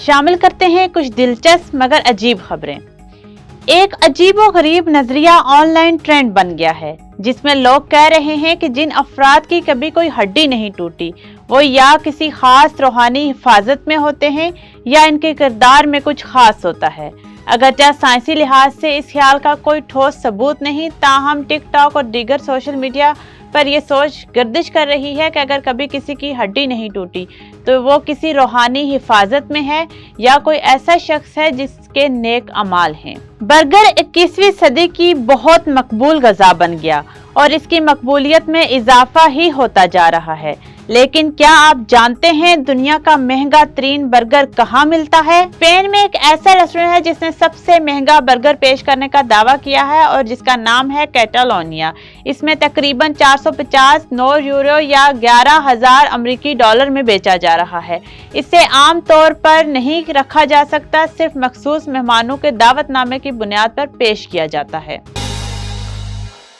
शामिल करते हैं कुछ दिलचस्प मगर अजीब खबरें। एक अजीब व गरीब नजरिया ऑनलाइन ट्रेंड बन गया है, जिसमें लोग कह रहे हैं कि जिन अफराद की कभी कोई हड्डी नहीं टूटी वो या किसी खास रूहानी हिफाजत में होते हैं या इनके किरदार में कुछ खास होता है। अगरचे साइंसी लिहाज से इस ख्याल का कोई ठोस सबूत नहीं, ताहम टिकटॉक और दीगर सोशल मीडिया पर यह सोच गर्दिश कर रही है कि अगर कभी किसी की हड्डी नहीं टूटी तो वो किसी रूहानी हिफाजत में है या कोई ऐसा शख्स है जिसके नेक अमाल हैं। बर्गर 21वीं सदी की बहुत मकबूल गज़ा बन गया और इसकी मकबूलियत में इजाफा ही होता जा रहा है। लेकिन क्या आप जानते हैं दुनिया का महंगा तरीन बर्गर कहाँ मिलता है? स्पेन में एक ऐसा रेस्टोरेंट है जिसने सबसे महंगा बर्गर पेश करने का दावा किया है और जिसका नाम है कैटालोनिया। इसमें तकरीबन 450 €9 या 11,000 अमेरिकी डॉलर में बेचा जा रहा है। इसे आम तौर पर नहीं रखा जा सकता, सिर्फ मखसूस मेहमानों के दावतनामे की बुनियाद पर पेश किया जाता है।